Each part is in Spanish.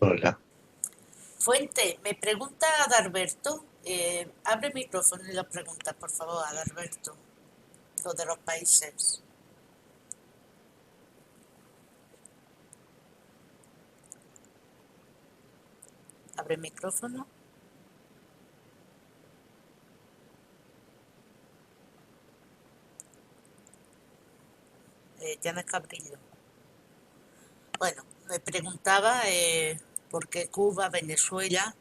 Hola. Fuente, me pregunta Adalberto, abre el micrófono y la pregunta, por favor, Adalberto, lo de los países. Abre el micrófono. Llama Cabrillo. Bueno, me preguntaba por qué Cuba, Venezuela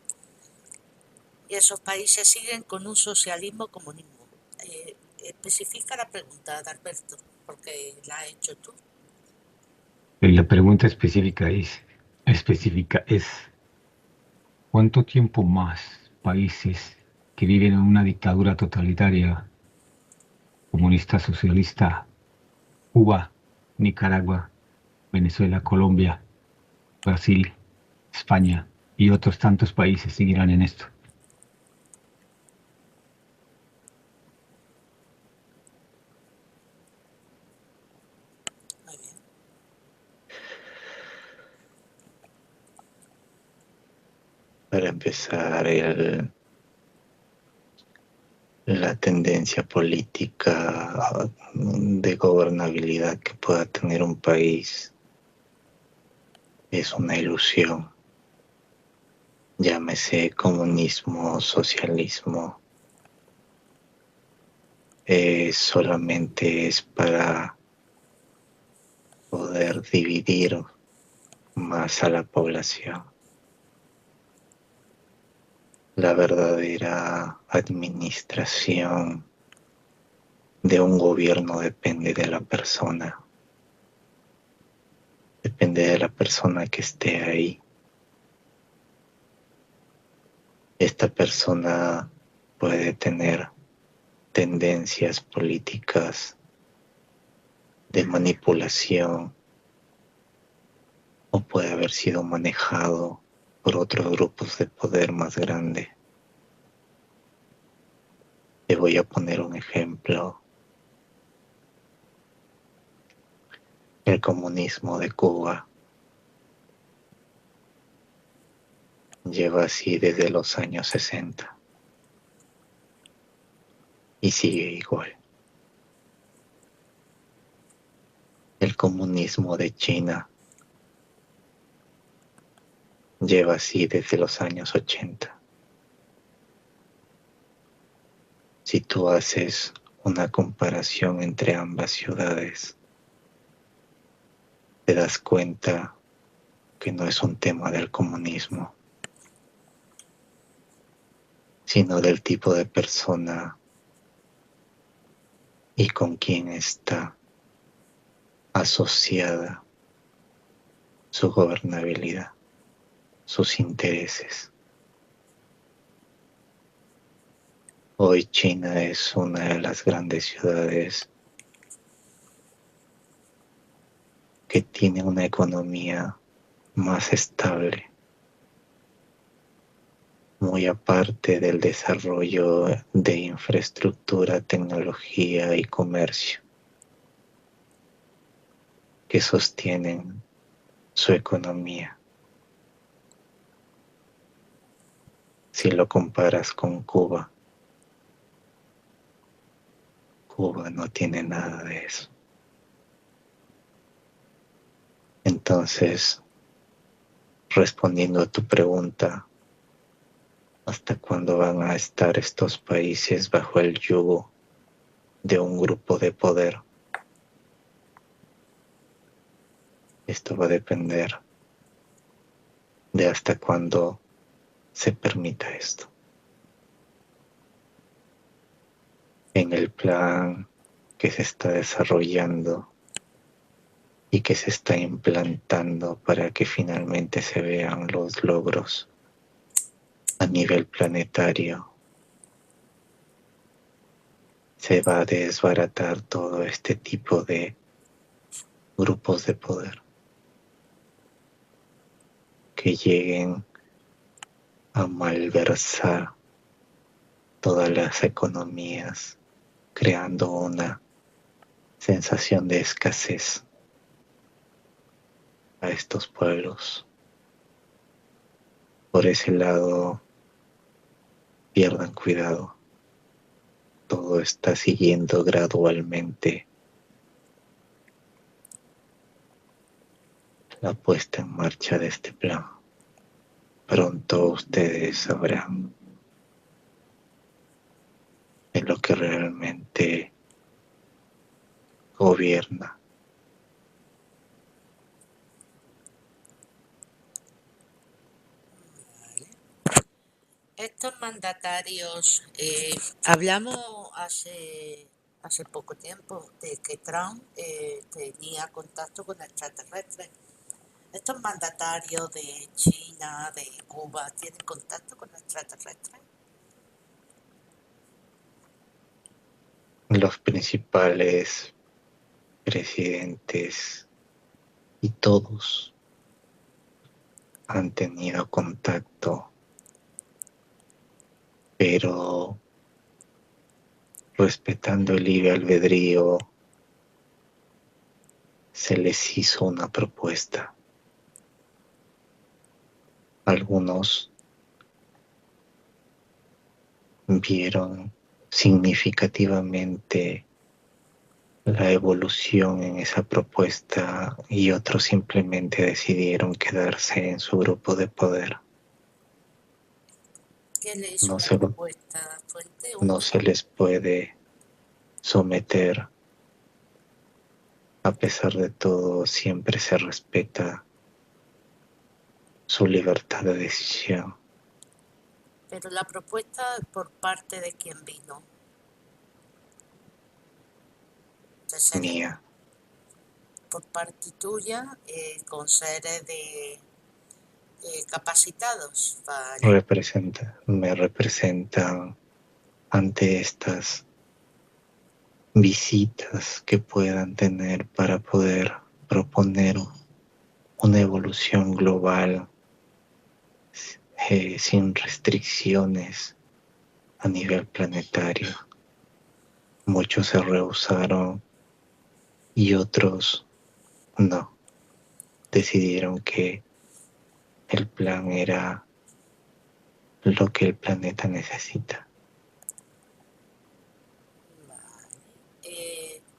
y esos países siguen con un socialismo comunismo. Especifica la pregunta, Adalberto, porque la has hecho tú. La pregunta específica es, ¿cuánto tiempo más países que viven en una dictadura totalitaria, comunista, socialista, Cuba, Nicaragua, Venezuela, Colombia, Brasil, España y otros tantos países seguirán en esto? Muy bien. Para empezar, la tendencia política de gobernabilidad que pueda tener un país es una ilusión. Llámese comunismo, socialismo, solamente es para poder dividir más a la población. La verdadera administración de un gobierno depende de la persona. Depende de la persona que esté ahí. Esta persona puede tener tendencias políticas de manipulación o puede haber sido manejado por otros grupos de poder más grande. Te voy a poner un ejemplo. El comunismo de Cuba lleva así desde los años 60 y sigue igual. El comunismo de China lleva así desde los años 80. Si tú haces una comparación entre ambas ciudades, te das cuenta que no es un tema del comunismo, sino del tipo de persona y con quién está asociada su gobernabilidad, sus intereses. Hoy China es una de las grandes ciudades que tiene una economía más estable, muy aparte del desarrollo de infraestructura, tecnología y comercio que sostienen su economía. Si lo comparas con Cuba, Cuba no tiene nada de eso. Entonces, respondiendo a tu pregunta, ¿hasta cuándo van a estar estos países bajo el yugo de un grupo de poder? Esto va a depender de hasta cuándo se permita esto. En el plan que se está desarrollando y que se está implantando para que finalmente se vean los logros a nivel planetario, se va a desbaratar todo este tipo de grupos de poder que lleguen a malversar todas las economías, creando una sensación de escasez a estos pueblos. Por ese lado, pierdan cuidado. Todo está siguiendo gradualmente la puesta en marcha de este plan. Pronto ustedes sabrán de lo que realmente gobierna. Estos mandatarios, hablamos hace poco tiempo de que Trump tenía contacto con extraterrestres. Estos mandatarios de China, de Cuba, ¿tienen contacto con extraterrestres? Los principales presidentes y todos han tenido contacto, pero respetando el libre albedrío, se les hizo una propuesta. Algunos vieron significativamente la evolución en esa propuesta y otros simplemente decidieron quedarse en su grupo de poder. ¿Quién le hizo No una se, propuesta, Fuente? no se les puede someter. A pesar de todo, siempre se respeta su libertad de decisión. Pero la propuesta por parte de quién vino. Mía. Por parte tuya, con seres de capacitados. Vale. Me representan ante estas visitas que puedan tener para poder proponer una evolución global sin restricciones a nivel planetario. Muchos se rehusaron y otros no. Decidieron que el plan era lo que el planeta necesita.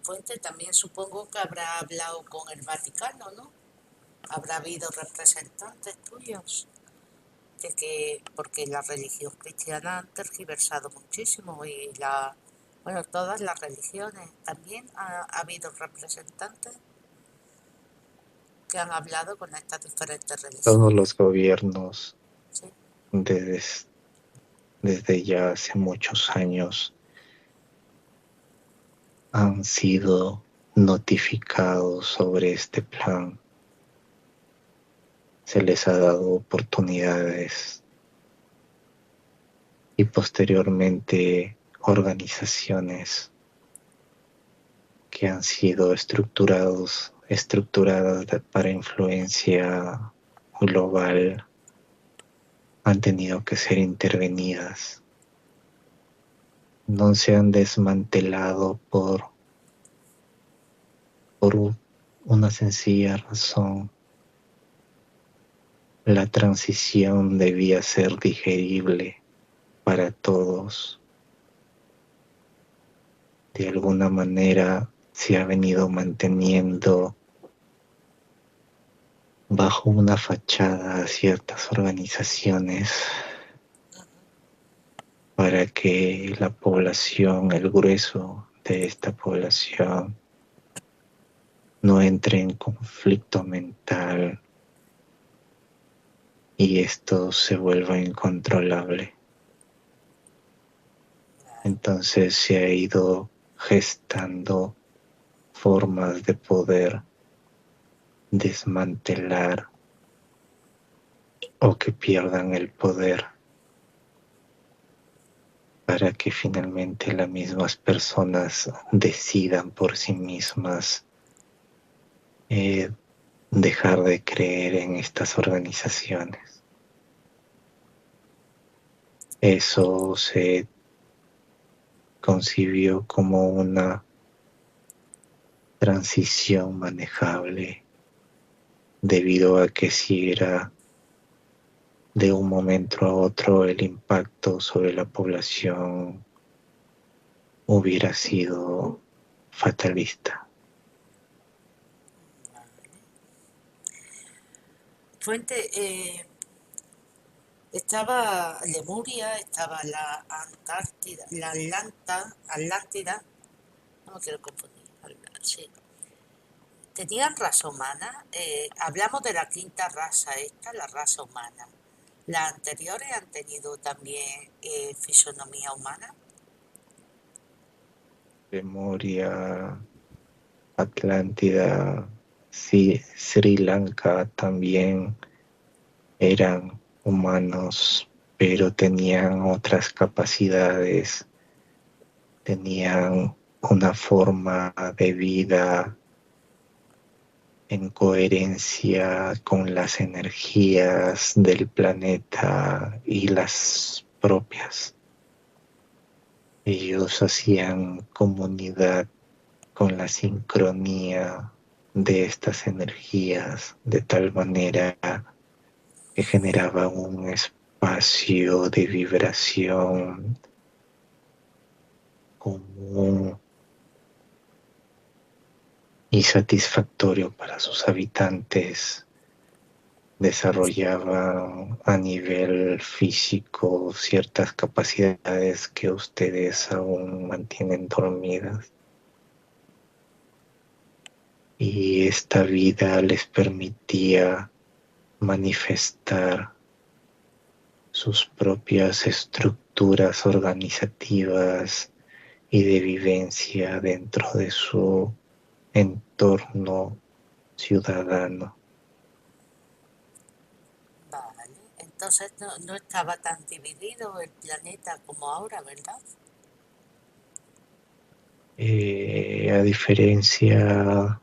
Fuente, también supongo que habrá hablado con el Vaticano, ¿no? Habrá habido representantes tuyos, porque la religión cristiana han tergiversado muchísimo y todas las religiones. También ha habido representantes que han hablado con estas diferentes religiones. Todos los gobiernos, ¿sí? desde ya hace muchos años, han sido notificados sobre este plan. Se les ha dado oportunidades y posteriormente organizaciones que han sido estructuradas para influencia global han tenido que ser intervenidas. No se han desmantelado por una sencilla razón. La transición debía ser digerible para todos. De alguna manera se ha venido manteniendo bajo una fachada a ciertas organizaciones para que la población, el grueso de esta población, no entre en conflicto mental y esto se vuelva incontrolable. Entonces se ha ido gestando formas de poder desmantelar o que pierdan el poder para que finalmente las mismas personas decidan por sí mismas dejar de creer en estas organizaciones. Eso se concibió como una transición manejable debido a que si era de un momento a otro el impacto sobre la población hubiera sido fatalista. Fuente, estaba Lemuria, estaba la Antártida, la Atlántida, no me quiero confundir, sí. ¿Tenían raza humana? Hablamos de la quinta raza esta, la raza humana. ¿Las anteriores han tenido también fisonomía humana? Lemuria, Atlántida, sí, Sri Lanka también eran humanos, pero tenían otras capacidades, tenían una forma de vida en coherencia con las energías del planeta y las propias. Ellos hacían comunidad con la sincronía de estas energías de tal manera que generaba un espacio de vibración común y satisfactorio para sus habitantes. Desarrollaban a nivel físico ciertas capacidades que ustedes aún mantienen dormidas. Y esta vida les permitía manifestar sus propias estructuras organizativas y de vivencia dentro de su entorno ciudadano. Vale, entonces no estaba tan dividido el planeta como ahora, ¿verdad? A diferencia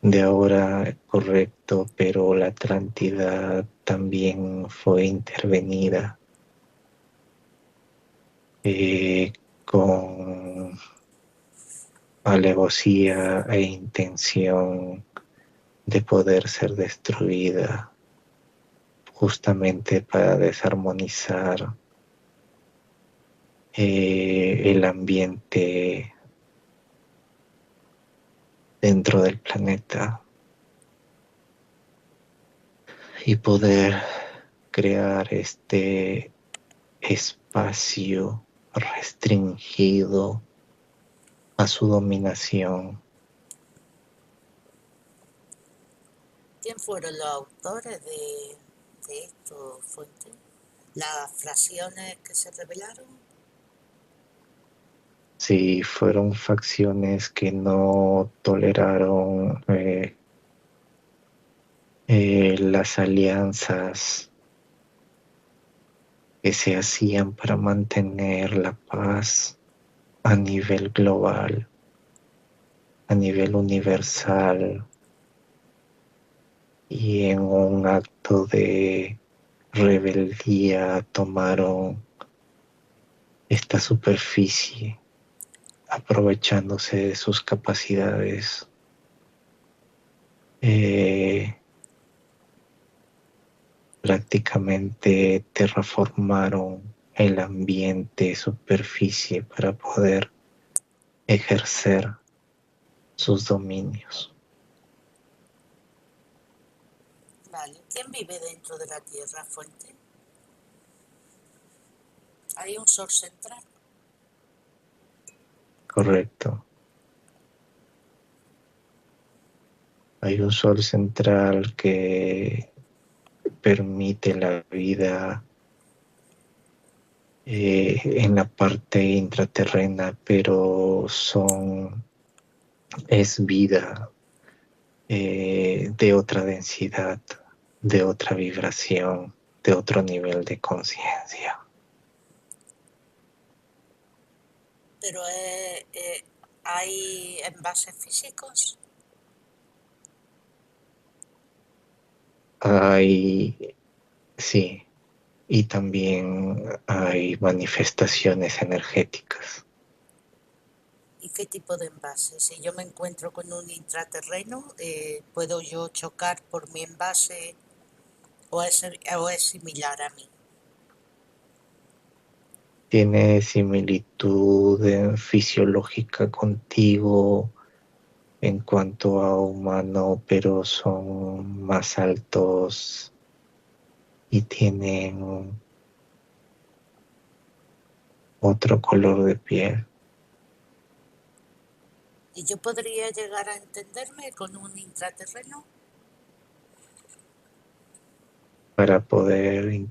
de ahora, correcto, pero la Atlántida también fue intervenida con alevosía e intención de poder ser destruida justamente para desarmonizar el ambiente dentro del planeta y poder crear este espacio restringido a su dominación. ¿Quién fueron los autores de esto, Fuente? ¿Las fracciones que se revelaron? Sí, fueron facciones que no toleraron las alianzas que se hacían para mantener la paz a nivel global, a nivel universal, y en un acto de rebeldía tomaron esta superficie aprovechándose de sus capacidades. Prácticamente terraformaron el ambiente, superficie para poder ejercer sus dominios. Vale, ¿quién vive dentro de la Tierra, Fuente? ¿Hay un sol central? Correcto. Hay un sol central que permite la vida en la parte intraterrena, pero es vida de otra densidad, de otra vibración, de otro nivel de conciencia. Pero ¿hay envases físicos? Sí, y también hay manifestaciones energéticas. ¿Y qué tipo de envase? Si yo me encuentro con un intraterreno, ¿puedo yo chocar por mi envase o es similar a mí? Tiene similitud fisiológica contigo en cuanto a humano, pero son más altos y tienen otro color de piel. ¿Y yo podría llegar a entenderme con un intraterreno? Para poder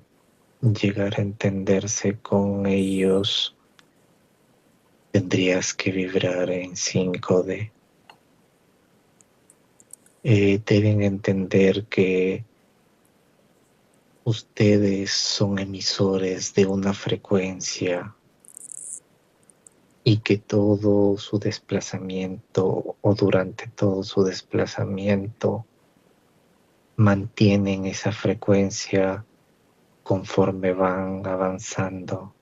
llegar a entenderse con ellos, tendrías que vibrar en 5D. Deben entender que ustedes son emisores de una frecuencia y que todo su desplazamiento o durante todo su desplazamiento mantienen esa frecuencia conforme van avanzando.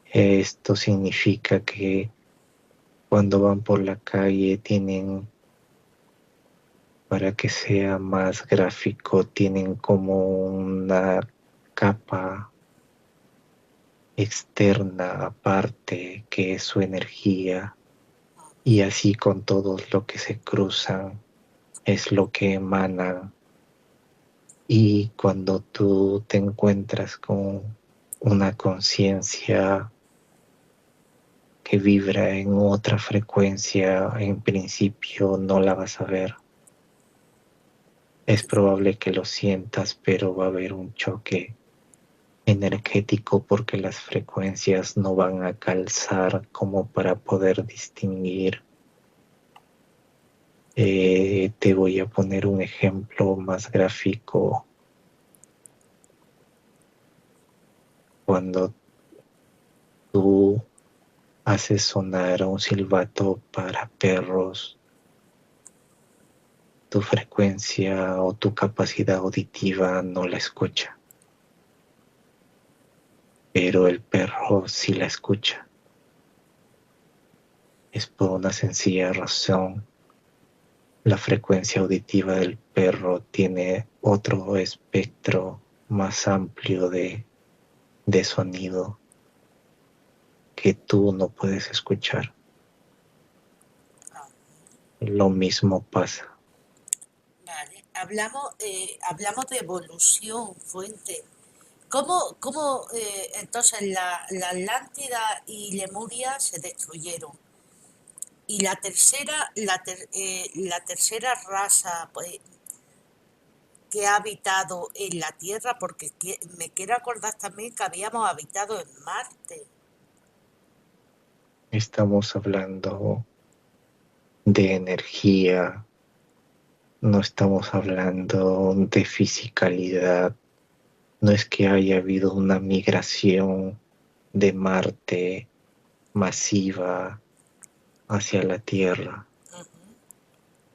Esto significa que cuando van por la calle tienen, para que sea más gráfico, tienen como una capa externa aparte que es su energía, y así con todos lo que se cruzan es lo que emanan. Y cuando tú te encuentras con una conciencia que vibra en otra frecuencia, en principio no la vas a ver. Es probable que lo sientas, pero va a haber un choque energético porque las frecuencias no van a calzar como para poder distinguir. Te voy a poner un ejemplo más gráfico. Cuando tú haces sonar un silbato para perros, tu frecuencia o tu capacidad auditiva no la escucha, pero el perro sí la escucha. Es por una sencilla razón. La frecuencia auditiva del perro tiene otro espectro más amplio de sonido que tú no puedes escuchar. Lo mismo pasa. Vale, hablamos de evolución, Fuente. ¿Cómo entonces la Atlántida y Lemuria se destruyeron? Y la tercera raza pues, que ha habitado en la Tierra, porque me quiero acordar también que habíamos habitado en Marte. Estamos hablando de energía, no estamos hablando de fisicalidad. No es que haya habido una migración de Marte masiva hacia la Tierra,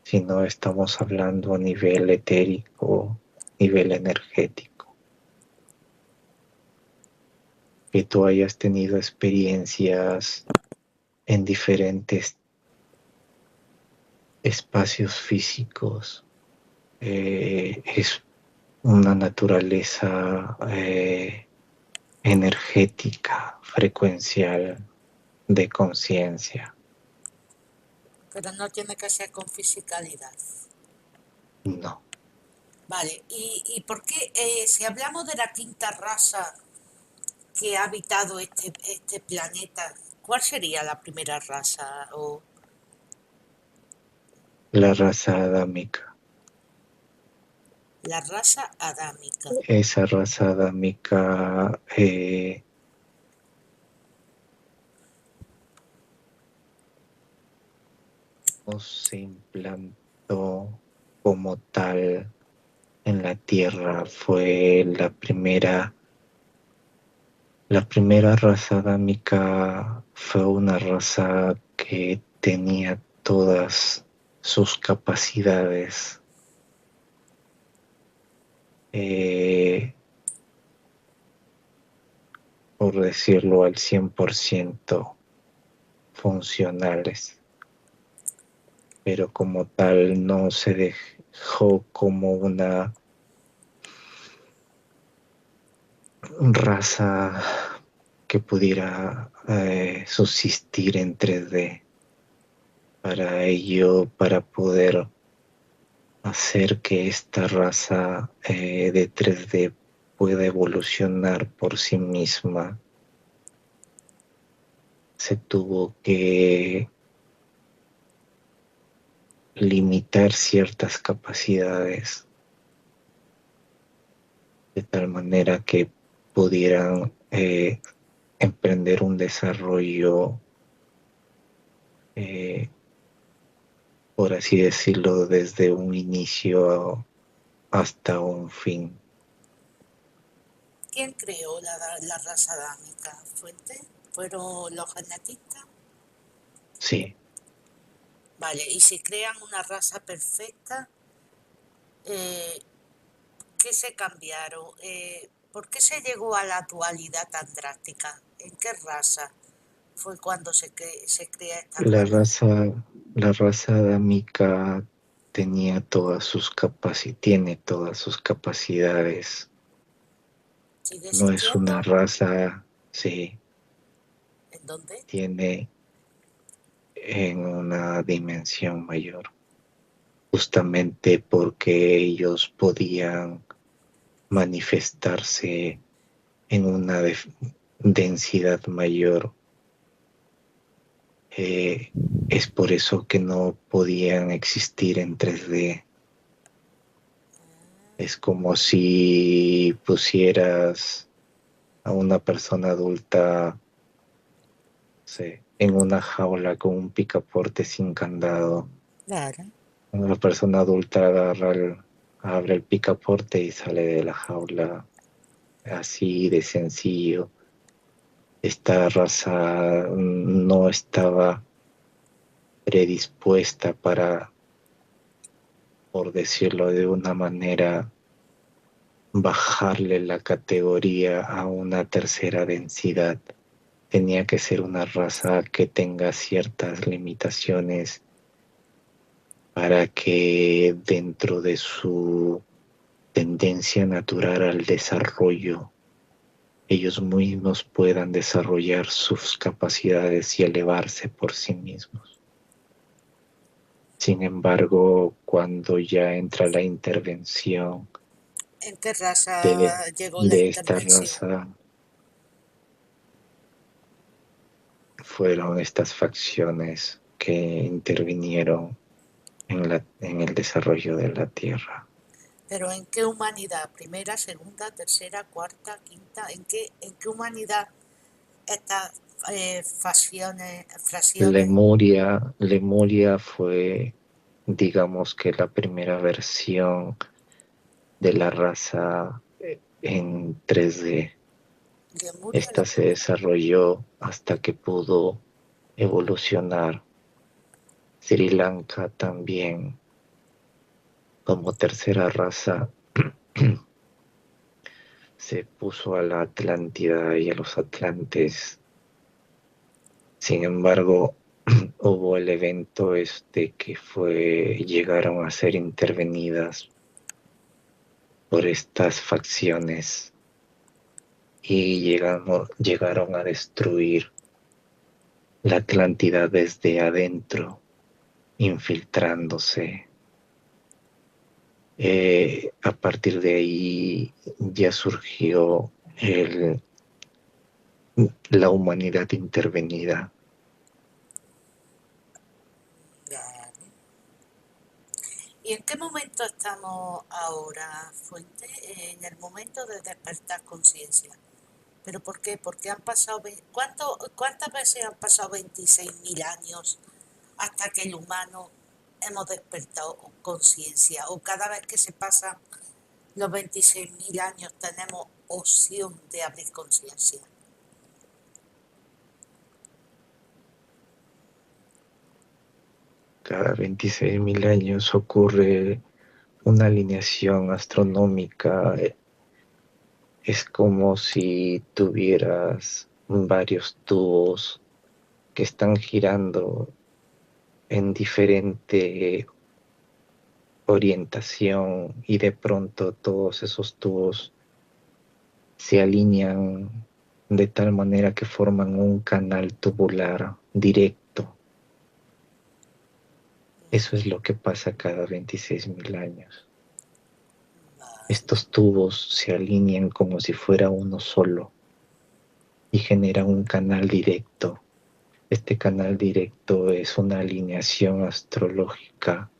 sino estamos hablando a nivel etérico, nivel energético. Que tú hayas tenido experiencias en diferentes espacios físicos, es una naturaleza energética, frecuencial, de conciencia. Pero no tiene que ser con fisicalidad. No. Vale, ¿y por qué si hablamos de la quinta raza que ha habitado este planeta, cuál sería la primera raza? O La raza adámica. la raza adámica. Esa raza adámica no se implantó como tal en la Tierra. Fue la primera raza adámica, fue una raza que tenía todas sus capacidades por decirlo al 100% funcionales, pero como tal no se dejó como una raza que pudiera subsistir en 3D. Para ello, para poder hacer que esta raza de 3D pueda evolucionar por sí misma, se tuvo que limitar ciertas capacidades de tal manera que pudieran emprender un desarrollo, por así decirlo, desde un inicio hasta un fin. ¿Quién creó la raza adámica? ¿Fuente? ¿Fueron los genetistas? Sí, Vale, y si crean una raza perfecta, eh, ¿qué se cambiaron? ¿Por qué se llegó a la dualidad tan drástica? ¿En qué raza fue cuando se crea esta la dualidad? raza, la raza adámica tiene todas sus capacidades. ¿Sigue No es una existiendo? raza, sí, ¿En dónde? tiene en una dimensión mayor, justamente porque ellos podían manifestarse en una densidad mayor. Es por eso que no podían existir en 3D. Es como si pusieras a una persona adulta, sé, en una jaula con un picaporte sin candado. Claro. Una persona adulta abre el picaporte y sale de la jaula, así de sencillo. Esta raza no estaba predispuesta para, por decirlo de una manera, bajarle la categoría a una tercera densidad. Tenía que ser una raza que tenga ciertas limitaciones para que dentro de su tendencia natural al desarrollo, ellos mismos puedan desarrollar sus capacidades y elevarse por sí mismos. Sin embargo, cuando ya entra la intervención ¿En qué raza de, llegó la de esta intervención? raza, fueron estas facciones que intervinieron en el desarrollo de la Tierra. ¿Pero en qué humanidad? ¿Primera, segunda, tercera, cuarta, quinta? ¿En qué humanidad estas fracciones? Lemuria fue, digamos que la primera versión de la raza en 3D. Lemuria, Esta se desarrolló hasta que pudo evolucionar. Sri Lanka también, como tercera raza, se puso a la Atlántida y a los Atlantes. Sin embargo, hubo el evento que llegaron a ser intervenidas por estas facciones y llegaron a destruir la Atlántida desde adentro, infiltrándose. A partir de ahí ya surgió la humanidad intervenida. vale. ¿Y en qué momento estamos ahora, Fuente? En el momento de despertar conciencia. ¿Pero por qué? Porque han pasado... ¿Cuántas veces han pasado 26.000 años hasta que el humano hemos despertado conciencia? ¿O cada vez que se pasan los 26.000 años tenemos opción de abrir conciencia? Cada 26.000 años ocurre una alineación astronómica. Es como si tuvieras varios tubos que están girando en diferente orientación y de pronto todos esos tubos se alinean de tal manera que forman un canal tubular directo. Eso es lo que pasa cada 26.000 años. Estos tubos se alinean como si fuera uno solo y generan un canal directo. Este canal directo es una alineación astrológica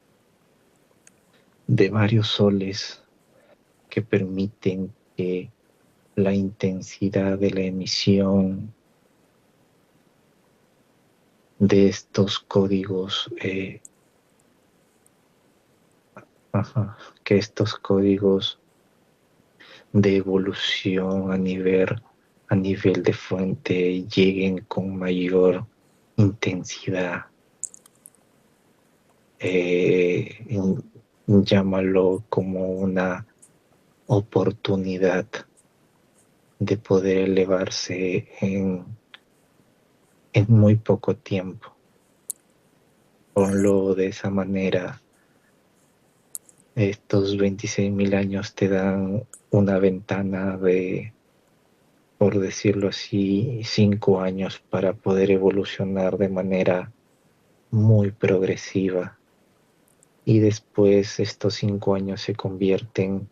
de varios soles que permiten que la intensidad de la emisión de estos códigos, que estos códigos de evolución a nivel de fuente lleguen con mayor intensidad. Llámalo como una oportunidad de poder elevarse en muy poco tiempo. Ponlo de esa manera. Estos 26.000 años te dan una ventana de, por decirlo así, 5 años para poder evolucionar de manera muy progresiva. Y después estos 5 años se convierten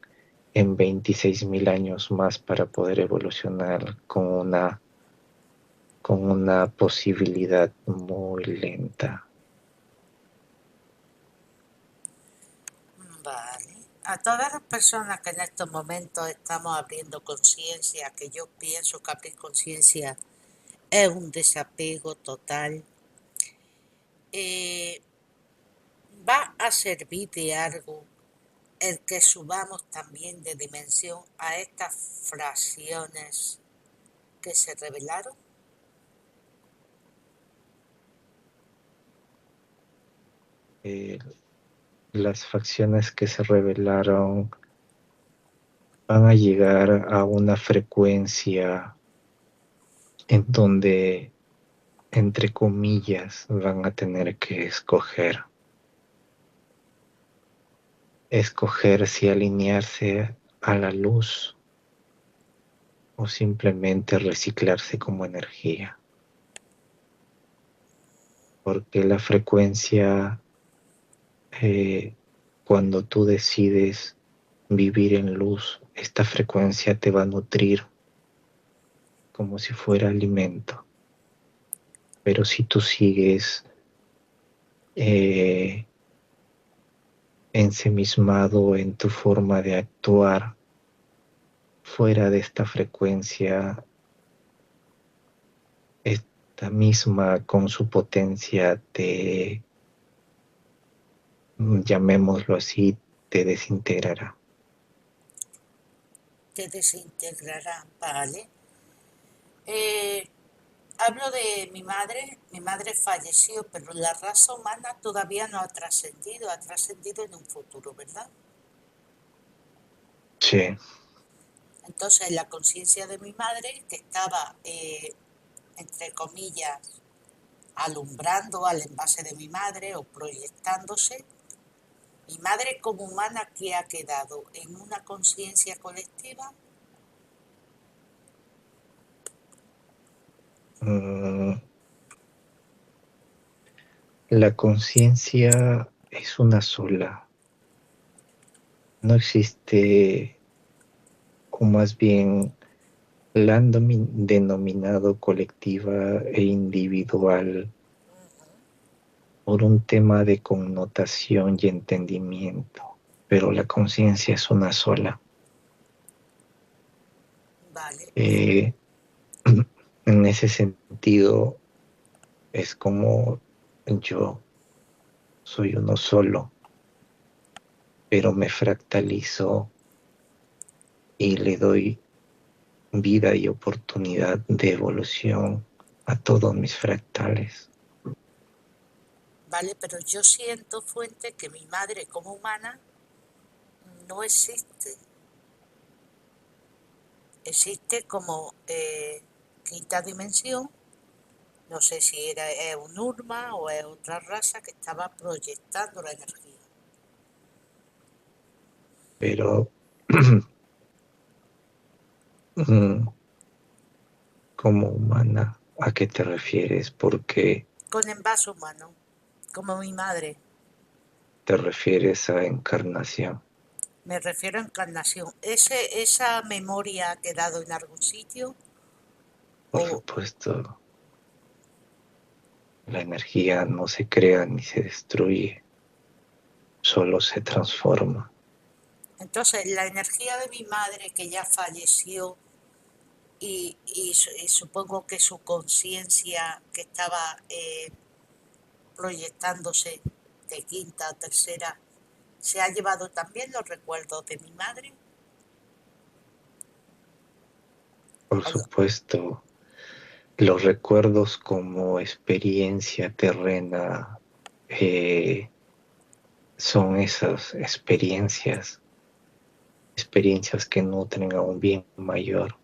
en 26.000 años más para poder evolucionar con una posibilidad muy lenta. Vale. A todas las personas que en estos momentos estamos abriendo conciencia, que yo pienso que abrir conciencia es un desapego total, ¿va a servir de algo el que subamos también de dimensión a estas fracciones que se revelaron? Las facciones que se revelaron van a llegar a una frecuencia en donde, entre comillas, van a tener que escoger si alinearse a la luz o simplemente reciclarse como energía. Porque la frecuencia, cuando tú decides vivir en luz, esta frecuencia te va a nutrir como si fuera alimento. Pero si tú sigues ensimismado en tu forma de actuar fuera de esta frecuencia, esta misma con su potencia llamémoslo así, te desintegrará. Te desintegrarán, ¿vale? Hablo de mi madre falleció, pero la raza humana todavía no ha trascendido en un futuro, ¿verdad? Sí. Entonces la conciencia de mi madre, que estaba, entre comillas, alumbrando al envase de mi madre o proyectándose, mi madre como humana que ha quedado en una conciencia colectiva. La conciencia es una sola. No existe, o más bien la han denominado colectiva e individual por un tema de connotación y entendimiento, pero la conciencia es una sola. Vale. En ese sentido, es como yo soy uno solo, pero me fractalizo y le doy vida y oportunidad de evolución a todos mis fractales. Vale, pero yo siento, Fuente, que mi madre como humana no existe. Existe como quinta dimensión. No sé si es un Urma o es otra raza que estaba proyectando la energía. Pero Como humana, ¿a qué te refieres? Porque Con envase humano, como mi madre. te refieres a encarnación. Me refiero a encarnación. ¿Esa memoria ha quedado en algún sitio? Por O supuesto, la energía no se crea ni se destruye, solo se transforma. entonces la energía de mi madre que ya falleció y supongo que su conciencia que estaba proyectándose de quinta a tercera, ¿se ha llevado también los recuerdos de mi madre? Por ¿O no? supuesto, los recuerdos como experiencia terrena son esas experiencias que nutren a un bien mayor.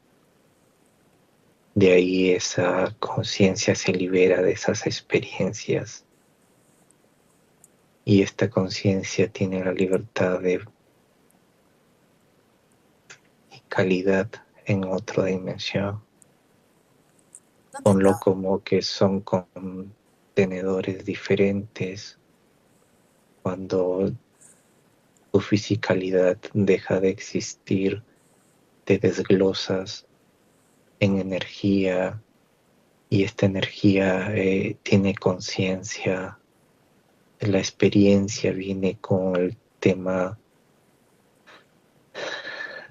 De ahí esa conciencia se libera de esas experiencias y esta conciencia tiene la libertad de calidad en otra dimensión. ¿Dónde Ponlo está? como que son contenedores diferentes. Cuando tu fisicalidad deja de existir, te desglosas en energía y esta energía tiene conciencia. La experiencia viene con el tema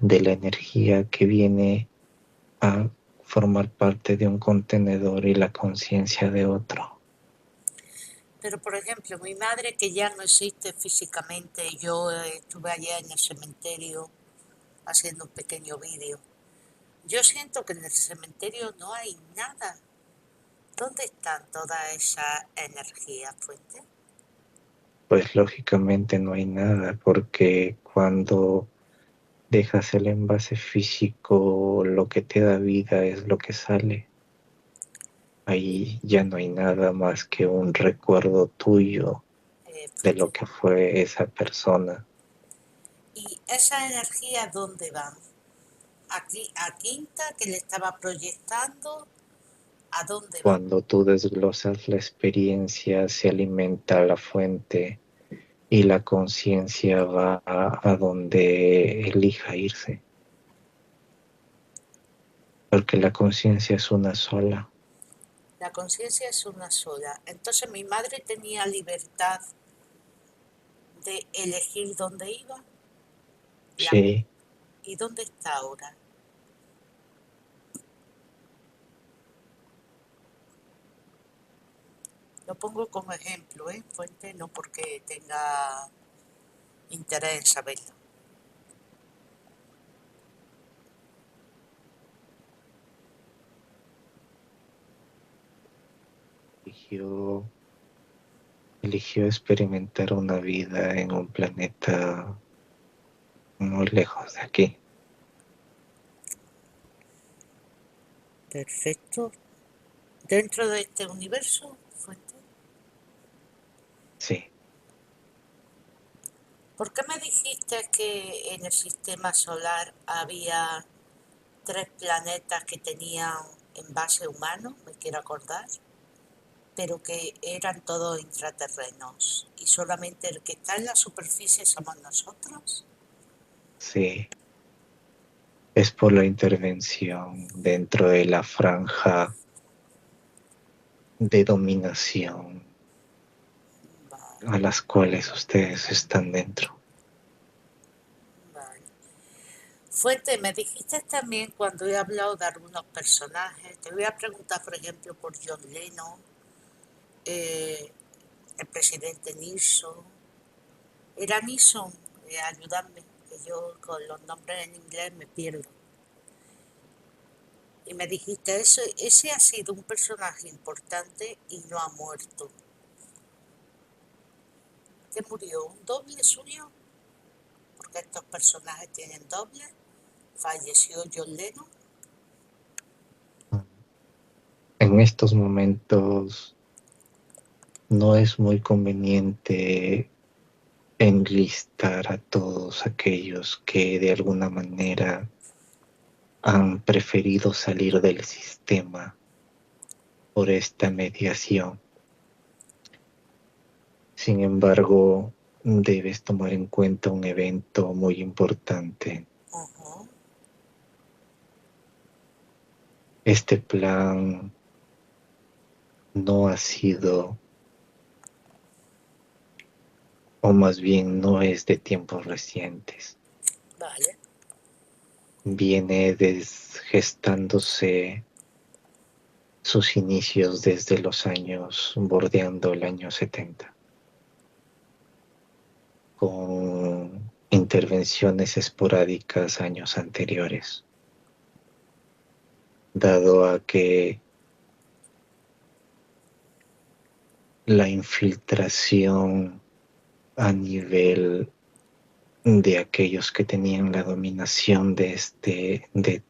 de la energía que viene a formar parte de un contenedor y la conciencia de otro. Pero por ejemplo, mi madre que ya no existe físicamente, yo estuve allá en el cementerio haciendo un pequeño vídeo. Yo siento que en el cementerio no hay nada. ¿Dónde está toda esa energía, Fuente? Pues lógicamente no hay nada, porque cuando dejas el envase físico, lo que te da vida es lo que sale. Ahí ya no hay nada más que un recuerdo tuyo de lo Fuente. que fue esa persona. ¿Y esa energía dónde va? Aquí a Quinta que le estaba proyectando, ¿a dónde va? Cuando tú desglosas la experiencia, se alimenta la fuente y la conciencia va a donde elija irse. Porque la conciencia es una sola. La conciencia es una sola. Entonces mi madre tenía libertad de elegir dónde iba. La, Sí, ¿Y dónde está ahora? Lo pongo como ejemplo, Fuente, no porque tenga interés en saberlo. eligió, eligió experimentar una vida en un planeta muy lejos de aquí. Perfecto. Dentro de este universo, Fuente. Sí, ¿Por qué me dijiste que en el sistema solar había 3 planetas que tenían envase humano? Me quiero acordar. Pero que eran todos intraterrenos y solamente el que está en la superficie somos nosotros. sí. Es por la intervención dentro de la franja de dominación Vale, a las cuales ustedes están dentro. vale. Fuente, me dijiste también cuando he hablado de algunos personajes, te voy a preguntar por ejemplo por John Lennon, eh, el presidente Nixon. Era Nixon, ayúdame, que yo con los nombres en inglés me pierdo. Y me dijiste, ese ha sido un personaje importante y no ha muerto. ¿Que murió un doble suyo? Porque estos personajes tienen doble. Falleció John Lennon. En estos momentos no es muy conveniente enlistar a todos aquellos que de alguna manera han preferido salir del sistema por esta mediación. Sin embargo, debes tomar en cuenta un evento muy importante. Ujú. Este plan no ha sido, o más bien no es de tiempos recientes. Vale. Viene gestándose sus inicios desde los años, bordeando el año 70, con intervenciones esporádicas años anteriores, dado a que la infiltración a nivel de aquellos que tenían la dominación de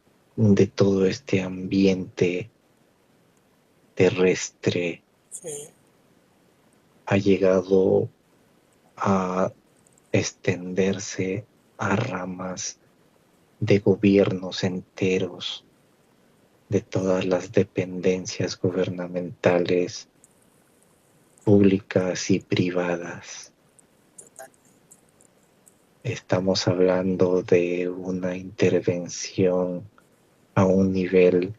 todo este ambiente terrestre Sí. ha llegado a extenderse a ramas de gobiernos enteros, de todas las dependencias gubernamentales, públicas y privadas. Estamos hablando de una intervención a un nivel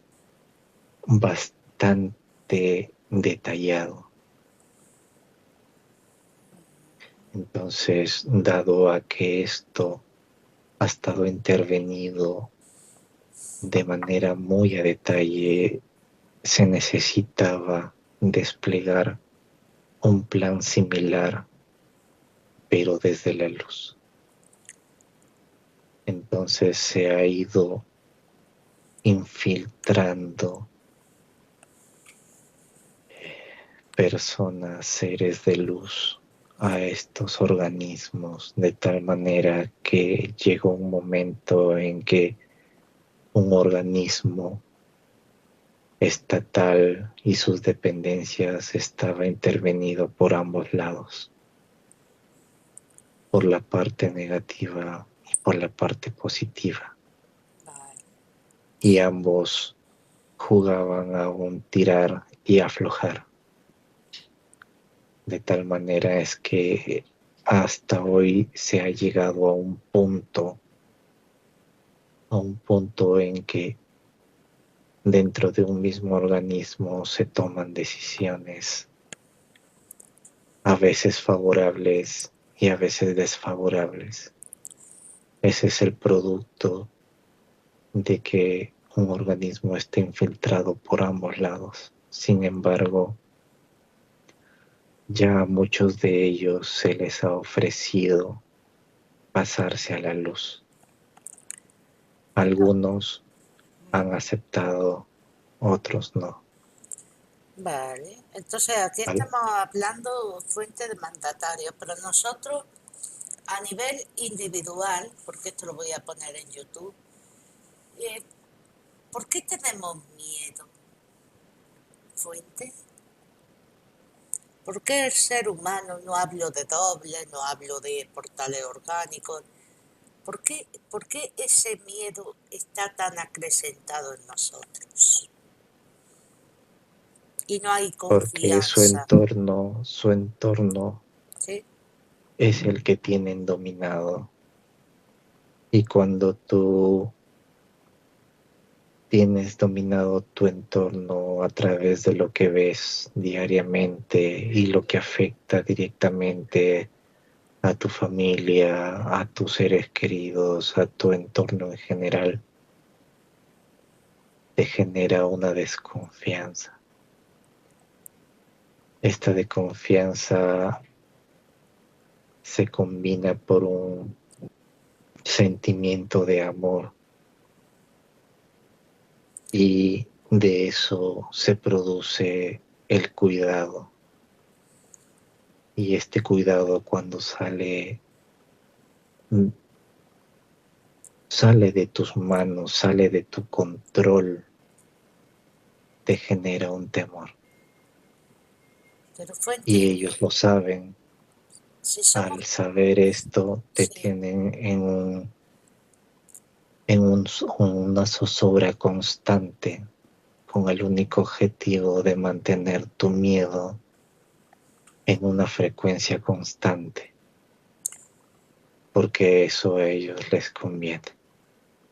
bastante detallado. Entonces, dado a que esto ha estado intervenido de manera muy a detalle, se necesitaba desplegar un plan similar, pero desde la luz. Entonces se ha ido infiltrando personas, seres de luz a estos organismos, de tal manera que llegó un momento en que un organismo estatal y sus dependencias estaba intervenido por ambos lados, por la parte negativa y por la parte positiva, Vale. y ambos jugaban a un tirar y aflojar. De tal manera es que hasta hoy se ha llegado a un punto en que dentro de un mismo organismo se toman decisiones a veces favorables y a veces desfavorables. Ese es el producto de que un organismo esté infiltrado por ambos lados. Sin embargo, ya a muchos de ellos se les ha ofrecido pasarse a la luz. Algunos han aceptado, otros no. Vale. Entonces aquí estamos hablando fuente de mandatario, pero nosotros a nivel individual, porque esto lo voy a poner en YouTube, eh, ¿por qué tenemos miedo? Fuente. ¿Por qué el ser humano, no hablo de doble, no hablo de portales orgánicos, por qué ese miedo está tan acrecentado en nosotros? Y no hay Porque confianza, su entorno ¿sí? es el que tienen dominado. Y cuando tú tienes dominado tu entorno a través de lo que ves diariamente y lo que afecta directamente a tu familia, a tus seres queridos, a tu entorno en general, te genera una desconfianza. Esta desconfianza se combina por un sentimiento de amor, y de eso se produce el cuidado. Y este cuidado, cuando sale de tus manos, sale de tu control, te genera un temor. Pero fuente, Y ellos lo saben. si somos, Al saber esto, te sí, tienen en una zozobra constante con el único objetivo de mantener tu miedo en una frecuencia constante, porque eso a ellos les conviene.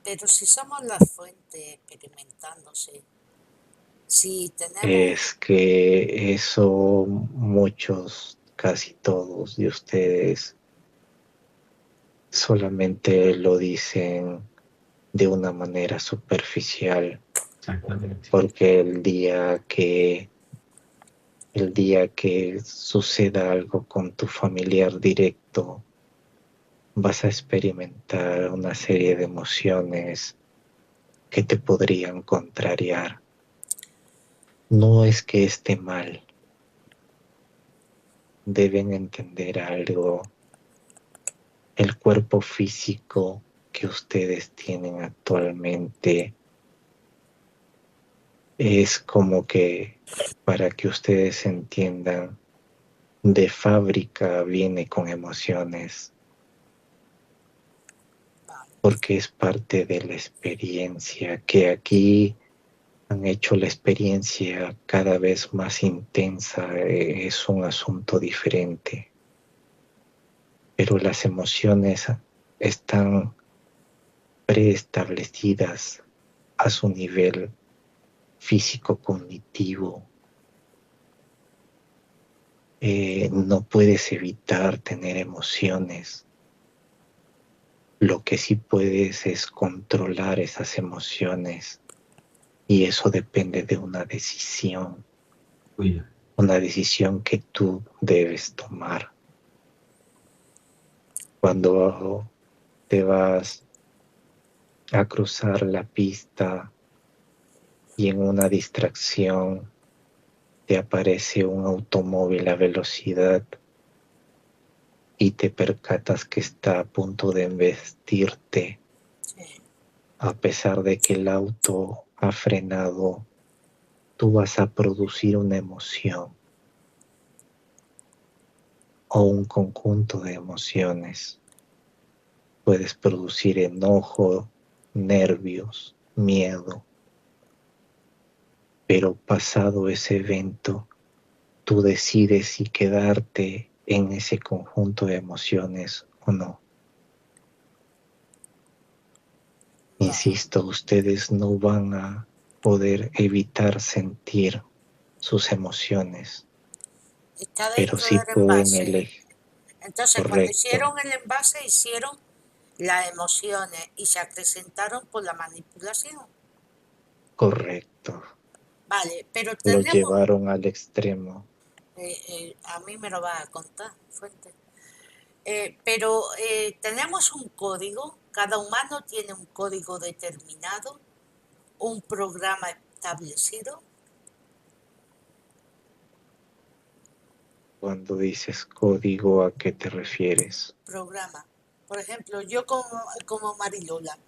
Pero si somos la fuente experimentándose, si tenemos... Es que eso muchos, casi todos de ustedes solamente lo dicen de una manera superficial, Exactamente. porque el día que suceda algo con tu familiar directo, vas a experimentar una serie de emociones que te podrían contrariar. No es que esté mal, deben entender algo. El cuerpo físico que ustedes tienen actualmente es como que, para que ustedes entiendan, de fábrica viene con emociones, porque es parte de la experiencia, que aquí han hecho la experiencia cada vez más intensa, es un asunto diferente, pero las emociones están preestablecidas a su nivel físico-cognitivo. No puedes evitar tener emociones. Lo que sí puedes es controlar esas emociones, y eso depende de una decisión que tú debes tomar. Cuando te vas a cruzar la pista y en una distracción te aparece un automóvil a velocidad y te percatas que está a punto de embestirte, Sí. a pesar de que el auto ha frenado, tú vas a producir una emoción o un conjunto de emociones. Puedes producir enojo, nervios, miedo, pero pasado ese evento, tú decides si quedarte en ese conjunto de emociones o no. Insisto, ustedes no van a poder evitar sentir sus emociones, Está pero dentro sí del pueden envase. elegir. Entonces, cuando Correcto, hicieron el envase, hicieron las emociones y se acrecentaron por la manipulación. correcto. Vale, pero Lo tenemos, llevaron al extremo. a mí me lo va a contar, Fuente. Pero tenemos un código, cada humano tiene un código determinado, un programa establecido. Cuando dices código, ¿a qué te refieres? Programa. Por ejemplo, yo como Marilola,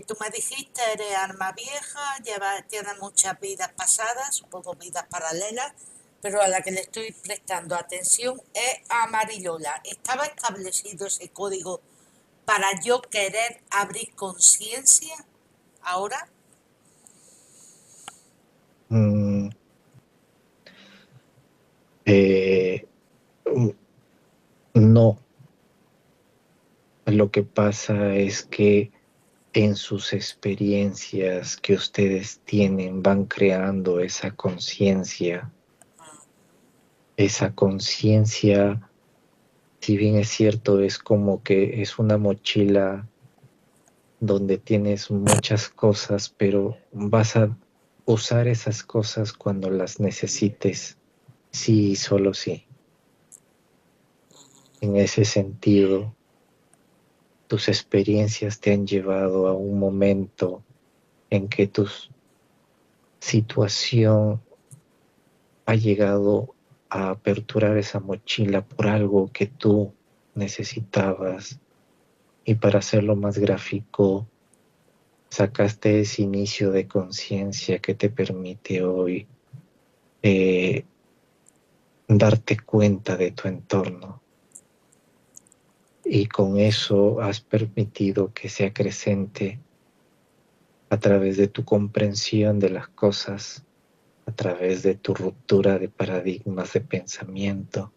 tú me dijiste, eres alma vieja, tienes muchas vidas pasadas, un poco vidas paralelas, pero a la que le estoy prestando atención es a Marilola. ¿Estaba establecido ese código para yo querer abrir conciencia ahora? Mm, eh, no, lo que pasa es que en sus experiencias que ustedes tienen van creando esa conciencia. Esa conciencia, si bien es cierto, es como que es una mochila donde tienes muchas cosas, pero vas a usar esas cosas cuando las necesites, sí y solo sí. En ese sentido, tus experiencias te han llevado a un momento en que tu situación ha llegado a aperturar esa mochila por algo que tú necesitabas, y para hacerlo más gráfico, sacaste ese inicio de conciencia que te permite hoy eh, darte cuenta de tu entorno, y con eso has permitido que se acrecente a través de tu comprensión de las cosas, a través de tu ruptura de paradigmas de pensamiento,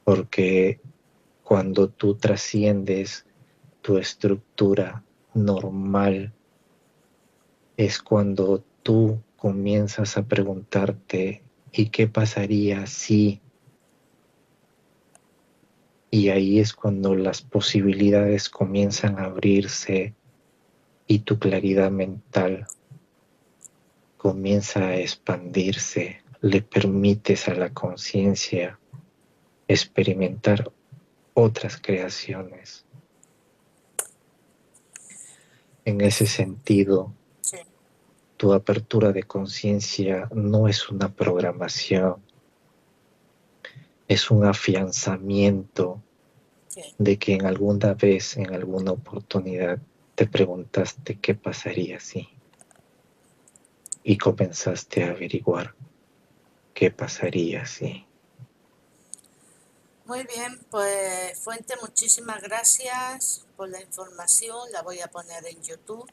porque cuando tú trasciendes tu estructura normal, es cuando tú comienzas a preguntarte, ¿y qué pasaría si? Y ahí es cuando las posibilidades comienzan a abrirse y tu claridad mental comienza a expandirse, le permites a la conciencia experimentar otras creaciones. En ese sentido, Sí, tu apertura de conciencia no es una programación, es un afianzamiento sí. de que en alguna vez, en alguna oportunidad, te preguntaste qué pasaría si y comenzaste a averiguar qué pasaría si. Muy bien, pues Fuente, muchísimas gracias por la información, la voy a poner en YouTube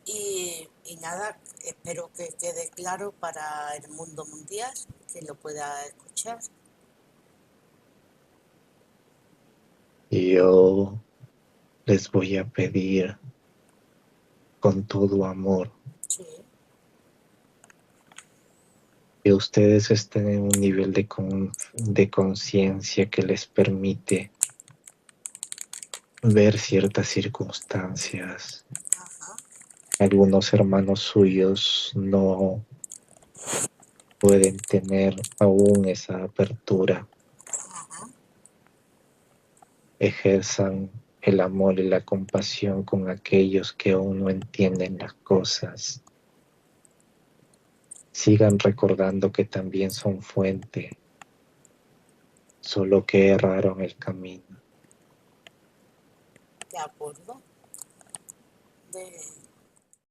y nada, espero que quede claro para el mundo mundial, que lo pueda escuchar. Y yo les voy a pedir con todo amor Sí, que ustedes estén en un nivel de conciencia que les permite ver ciertas circunstancias. ajá, Algunos hermanos suyos no pueden tener aún esa apertura. ajá. Ejerzan el amor y la compasión con aquellos que aún no entienden las cosas. Sigan recordando que también son fuente, solo que erraron el camino. De acuerdo. De,